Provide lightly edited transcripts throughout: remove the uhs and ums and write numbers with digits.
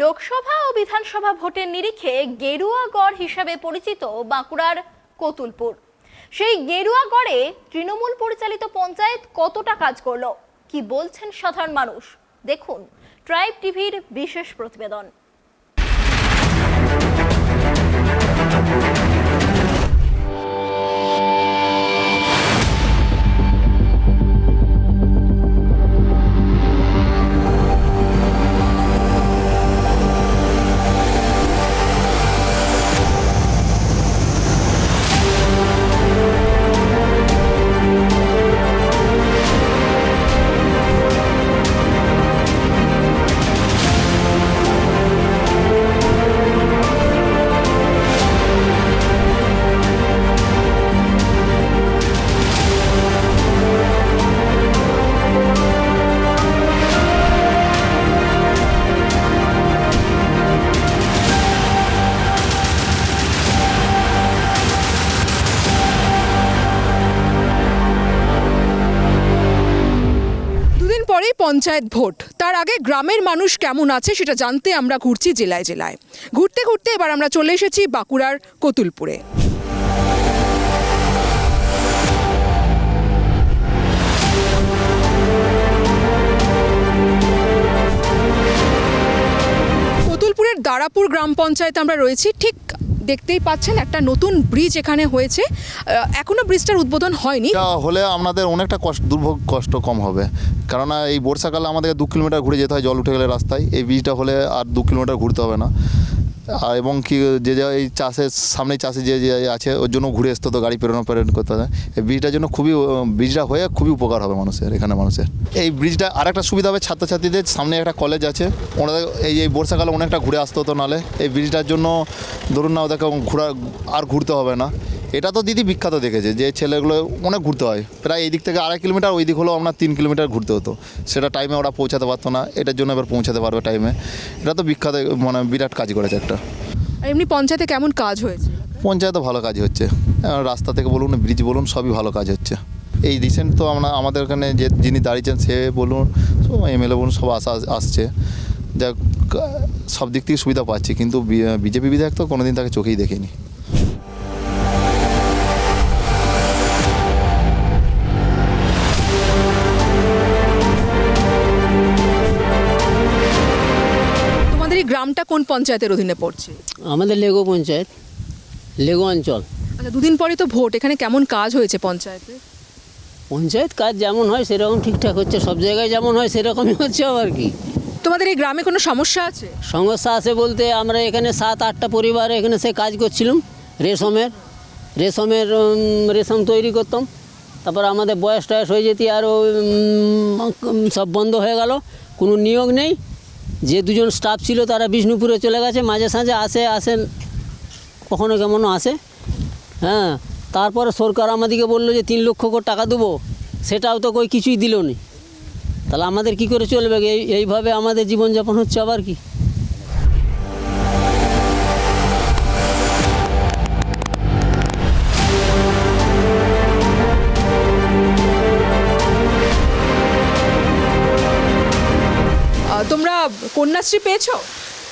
লোকসভা ও বিধানসভা ভোটের নিরিখে গেরুয়াগড় হিসাবে পরিচিত বাঁকুড়ার কতুলপুর। সেই গেরুয়াগড়ে তৃণমূল পরিচালিত পঞ্চায়েত কতটা কাজ করলো, কি বলছেন সাধারণ মানুষ, দেখুন ট্রাইব টিভির বিশেষ প্রতিবেদন। পরে পঞ্চায়েত ভোট, তার আগে গ্রামের মানুষ কেমন আছে সেটা জানতে আমরা ঘুরছি জেলায় জেলায়। ঘুরতে ঘুরতে এবার আমরা চলে এসেছি বাঁকুড়ার কতুলপুরে। কতুলপুরের দারাপুর গ্রাম পঞ্চায়েত আমরা রয়েছি। ঠিক দেখতেই পাচ্ছেন একটা নতুন ব্রিজ এখানে হয়েছে, এখনো ব্রিজটার উদ্বোধন হয়নি। হলে আমাদের অনেকটা দুর্ভোগ কষ্ট কম হবে, কেননা এই বর্ষাকালে আমাদেরকে 2 কিলোমিটার ঘুরে যেতে হয় জল উঠে গেলে রাস্তায়। এই ব্রিজটা হলে আর 2 কিলোমিটার ঘুরতে হবে না। এবং কি যে এই চাষের সামনে চাষে যে আছে ওর জন্য ঘুরে আসতে হতো, গাড়ি প্রেরণ করতে হয়। এই ব্রিজটার জন্য ব্রিজটা হয়ে খুবই উপকার হবে মানুষের। এই ব্রিজটা আরেকটা সুবিধা হবে ছাত্রছাত্রীদের, সামনে একটা কলেজ আছে, ওনাদের এই বর্ষাকালে অনেকটা ঘুরে আসতে হতো, নাহলে এই ব্রিজটার জন্য ধরুন না ওদেরকে ঘুরতে হবে না। এটা তো দিদি বিখ্যাত দেখেছে যে ছেলেগুলো অনেক ঘুরতে হয়, প্রায় এই দিক থেকে 2.5 কিলোমিটার, ওই দিক হলেও আপনার 3 কিলোমিটার ঘুরতে হতো। সেটা টাইমে ওরা পৌঁছাতে পারতো না, এটার জন্য এবার পৌঁছাতে পারবে টাইমে। এটা তো বিখ্যাত, বিরাট কাজ করেছে একটা। এমনি পঞ্চায়েতে কেমন কাজ হয়েছে? পঞ্চায়েতে ভালো কাজ হচ্ছে, রাস্তা থেকে বলুন, ব্রিজ বলুন, সবই ভালো কাজ হচ্ছে। এই রিসেন্ট তো আমাদের এখানে যিনি দাঁড়িয়েছেন সে বলুন, এমএলএ বলুন, সব আসছে, যাক সব দিক থেকে সুবিধা পাচ্ছি। কিন্তু বিজেপি বিধায়ক তো কোনোদিন তাকে চোখেই দেখিনি। গ্রামটা কোন পঞ্চায়েতের অধীনে পড়ছে? আমাদের লেগো পঞ্চায়েত, লেগো অঞ্চল। আচ্ছা, 2 দিন পরে তো ভোট, এখানে কেমন কাজ হয়েছে পঞ্চায়েতে? পঞ্চায়েত কাজ যেমন হয় সেরকম ঠিকঠাক হচ্ছে, সব জায়গায় যেমন হয় সেরকমই হচ্ছে। আবার কি তোমাদের এই গ্রামে কোনো সমস্যা আছে? সমস্যা আছে বলতে, আমরা এখানে 7-8টা পরিবার এখানে সে কাজ করছিলাম, রেশম তৈরি করতাম। তারপর আমাদের বয়স টয়স হয়ে যেতে আরও সব বন্ধ হয়ে গেল, কোনো নিয়োগ নেই। যে 2জন স্টাফ ছিল তারা বিষ্ণুপুরে চলে গেছে, মাঝে সাঝে আসেন কখনো কেমন আসে। হ্যাঁ, তারপরে সরকার আমাদেরকে বললো যে 3 লক্ষ করে টাকা দেবো, সেটাও তো কই কিছুই দিল নি। তাহলে আমাদের কি করে চলবে? এইভাবে আমাদের জীবনযাপন হচ্ছে। আবার কি তোমরা কন্যাশ্রী পেয়েছো?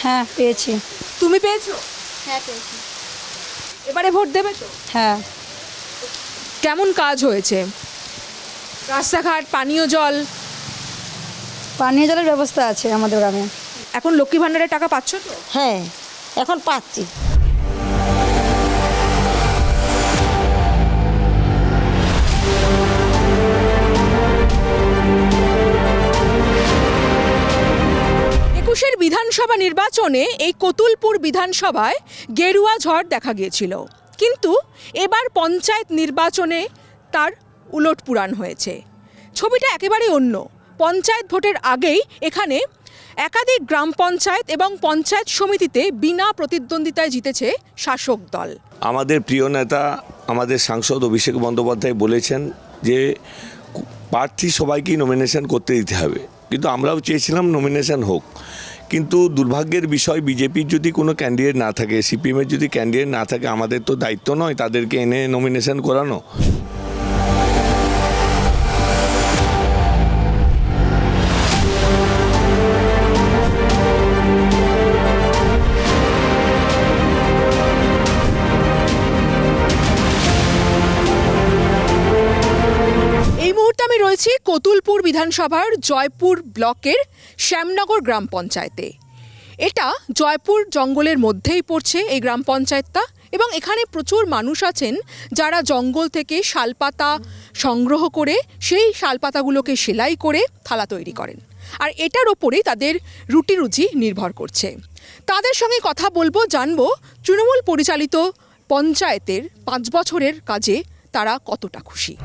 হ্যাঁ পেয়েছি। তুমি পেয়েছো? হ্যাঁ পেয়েছি। এবারে ভোট দেবে তো? হ্যাঁ। কেমন কাজ হয়েছে? রাস্তাঘাট, পানীয় জলের ব্যবস্থা আছে আমাদের গ্রামে। এখন লক্ষ্মী ভাণ্ডারের টাকা পাচ্ছ তো? হ্যাঁ, এখন পাচ্ছি। বিধানসভা নির্বাচনে এই কতুলপুর বিধানসভায় গেরুয়া ঝড় দেখা গিয়েছিল, কিন্তু এবার পঞ্চায়েত নির্বাচনে তার উলটপুরাণ হয়েছে। ছবিটা একেবারে অন্য। পঞ্চায়েত ভোটের আগেই এখানে একাধিক গ্রাম পঞ্চায়েত এবং পঞ্চায়েত সমিতিতে বিনা প্রতিদ্বন্দ্বিতায় জিতেছে শাসক দল। আমাদের প্রিয় নেতা, আমাদের সাংসদ অভিষেক বন্দ্যোপাধ্যায় বলেছেন যে প্রার্থী সবাইকেই নমিনেশন করতে দিতে হবে, কিন্তু আমরাও চেয়েছিলাম নমিনেশন হোক। কিন্তু দুর্ভাগ্যের বিষয়, বিজেপির যদি কোনো ক্যান্ডিডেট না থাকে, সিপিএমের যদি ক্যান্ডিডেট না থাকে, আমাদের তো দায়িত্ব নয় তাদেরকে এনে নমিনেশন করানো। আমি রয়েছি কতুলপুর বিধানসভার জয়পুর ব্লকের শ্যামনগর গ্রাম পঞ্চায়েতে। এটা জয়পুর জঙ্গলের মধ্যেই পড়ছে এই গ্রাম পঞ্চায়েতটা, এবং এখানে প্রচুর মানুষ আছেন যারা জঙ্গল থেকে শালপাতা সংগ্রহ করে সেই শালপাতাগুলোকে সেলাই করে থালা তৈরি করেন, আর এটার ওপরেই তাদের রুটি রুজি নির্ভর করছে। তাদের সঙ্গে কথা বলবো, জানবো তৃণমূল পরিচালিত পঞ্চায়েতের 5 বছরের কাজে তারা কতটা খুশি।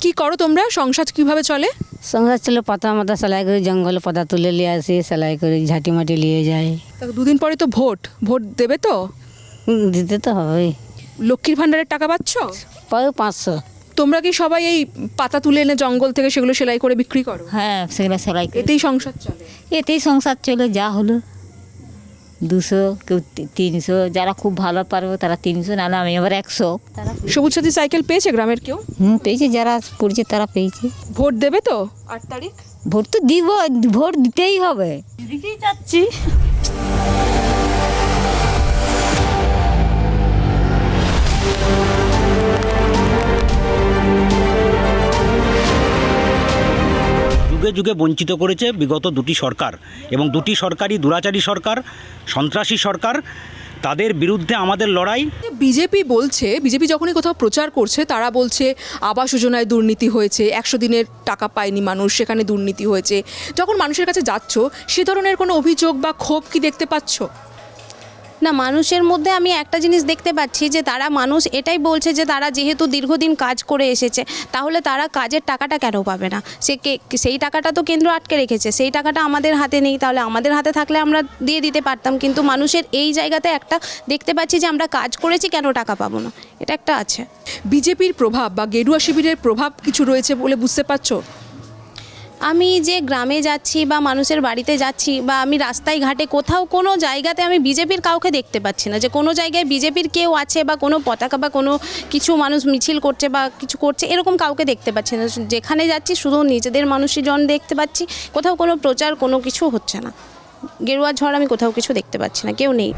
কি করো তোমরা? সংসার কিভাবে চলে? সংসার ছিল পাতা মাথা সেলাই করে, জঙ্গলে পাতা তুলে নিয়ে আসি, সেলাই করে ঝাঁটি মাটি নিয়ে যাই। তা 2 দিন পরে তো ভোট দেবে তো? দিতে তো হবে। লক্ষ্মীর ভাণ্ডারের টাকা পাচ্ছ? পাও 500। তোমরা কি সবাই এই পাতা তুলে এনে জঙ্গল থেকে সেগুলো সেলাই করে বিক্রি করো? হ্যাঁ, সেগুলো সেলাই করে এতেই সংসার চলে? এতেই সংসার চলে। যা হলো 200, কেউ 300, যারা খুব ভালো পারবে তারা 300, নাহলে আমি আবার 100। তারা সবুজ সাথী সাইকেল পেয়েছে গ্রামের কেউ? পেয়েছে, যারা পড়ছে তারা পেয়েছে। ভোট দেবে তো 8 তারিখ? ভোট তো দিব, ভোট দিতেই হবে, দিতেই চাচ্ছি। যুগে যুগে বঞ্চিত করেছে বিগত 2টি সরকার, এবং 2টি সরকারই দুরাচারী সরকার, সন্ত্রাসী সরকার। তাদের বিরুদ্ধে আমাদের লড়াই। বিজেপি যখনই কোথাও প্রচার করছে তারা বলছে আবাস যোজনায় দুর্নীতি হয়েছে, 100 দিনের টাকা পায়নি মানুষ, সেখানে দুর্নীতি হয়েছে। যখন মানুষের কাছে যাচ্ছ, সে ধরনের কোনো অভিযোগ বা ক্ষোভ কি দেখতে পাচ্ছ? না, মানুষের মধ্যে আমি একটা জিনিস দেখতে পাচ্ছি যে মানুষ এটাই বলছে যে তারা যেহেতু দীর্ঘদিন কাজ করে এসেছে, তাহলে তারা কাজের টাকাটা কেন পাবে না? সেই টাকাটা তো কেন্দ্র আটকে রেখেছে, সেই টাকাটা আমাদের হাতে নেই। তাহলে আমাদের হাতে থাকলে আমরা দিয়ে দিতে পারতাম, কিন্তু মানুষের এই জায়গাতে একটা দেখতে পাচ্ছি যে আমরা কাজ করেছি, কেন টাকা পাবো না, এটা একটা আছে। বিজেপির প্রভাব বা গেরুয়া শিবিরের প্রভাব কিছু রয়েছে বলে বুঝতে পারছো? আমি যে গ্রামে যাচ্ছি বা মানুষের বাড়িতে যাচ্ছি বা আমি রাস্তায় ঘাটে কোথাও কোনো জায়গাতে আমি বিজেপির কাউকে দেখতে পাচ্ছি না যে কোনো জায়গায় বিজেপির কেউ আছে বা কোনো পতাকা বা কোনো কিছু মানুষ মিছিল করছে বা কিছু করছে, এরকম কাউকে দেখতে পাচ্ছি না। যেখানে যাচ্ছি শুধু নিজেদের মানুষই জন দেখতে পাচ্ছি, কোথাও কোনো প্রচার কোনো কিছু হচ্ছে না। গেরুয়া ঝড় আমি কোথাও কিছু দেখতে পাচ্ছি না, কেউ নেই।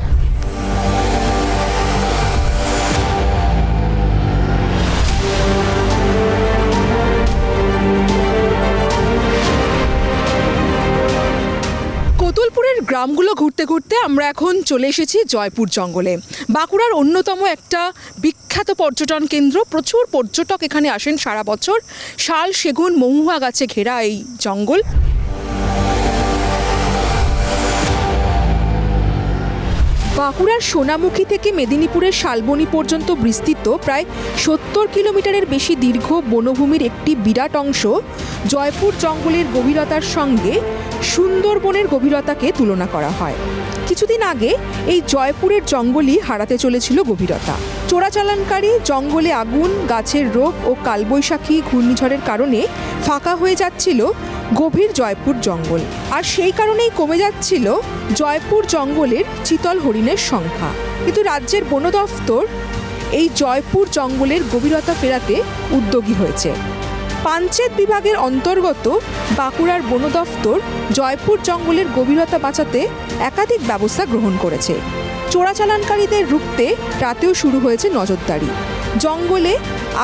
কতুলপুরের গ্রামগুলো ঘুরতে ঘুরতে আমরা এখন চলে এসেছি জয়পুর জঙ্গলে। বাঁকুড়ার অন্যতম একটা বিখ্যাত পর্যটন কেন্দ্র, প্রচুর পর্যটক এখানে আসেন সারা বছর। শাল, সেগুন, মহুয়া গাছে ঘেরা এই জঙ্গল। বাঁকুড়ার সোনামুখী থেকে মেদিনীপুরের শালবনী পর্যন্ত বিস্তৃত প্রায় 70 কিলোমিটারের বেশি দীর্ঘ বনভূমির একটি বিরাট অংশ জয়পুর জঙ্গলের গভীরতার সঙ্গে সুন্দরবনের গভীরতাকে তুলনা করা হয়। কিছুদিন আগে এই জয়পুরের জঙ্গলই হারাতে চলেছিল গভীরতা। চোরাচালানকারী, জঙ্গলে আগুন, গাছের রোগ ও কালবৈশাখী ঘূর্ণিঝড়ের কারণে ফাঁকা হয়ে যাচ্ছিল গভীর জয়পুর জঙ্গল, আর সেই কারণেই কমে যাচ্ছিল জয়পুর জঙ্গলের চিতল হরিণের সংখ্যা। কিন্তু রাজ্যের বন দফতর এই জয়পুর জঙ্গলের গভীরতা ফেরাতে উদ্যোগী হয়েছে। পাঞ্চেত বিভাগের অন্তর্গত বাঁকুড়ার বন দফতর জয়পুর জঙ্গলের গভীরতা বাঁচাতে একাধিক ব্যবস্থা গ্রহণ করেছে। চোরাচালানকারীদের রুখতে রাতেও শুরু হয়েছে নজরদারি। জঙ্গলে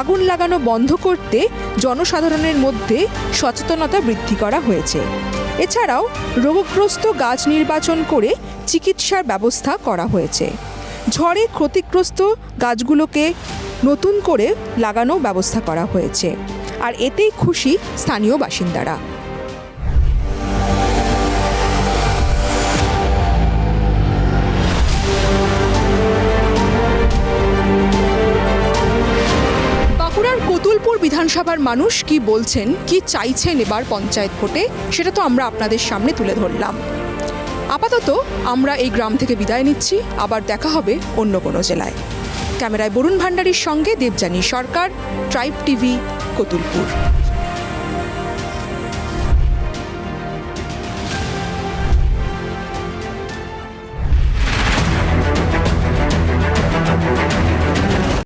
আগুন লাগানো বন্ধ করতে জনসাধারণের মধ্যে সচেতনতা বৃদ্ধি করা হয়েছে। এছাড়াও রোগগ্রস্ত গাছ নির্বাচন করে চিকিৎসার ব্যবস্থা করা হয়েছে। ঝড়ে ক্ষতিগ্রস্ত গাছগুলোকে নতুন করে লাগানো ব্যবস্থা করা হয়েছে, আর এতেই খুশি স্থানীয় বাসিন্দারা। বাঁকুড়ার কতুলপুর বিধানসভার মানুষ কি বলছেন, কি চাইছেন এবার পঞ্চায়েত ভোটে, সেটা তো আমরা আপনাদের সামনে তুলে ধরলাম। আপাতত আমরা এই গ্রাম থেকে বিদায় নিচ্ছি, আবার দেখা হবে অন্য কোনো জেলায়। ক্যামেরায় বরুণ ভান্ডারীর সঙ্গে দেবযানী সরকার, ট্রাইব টিভি, কতুলপুর।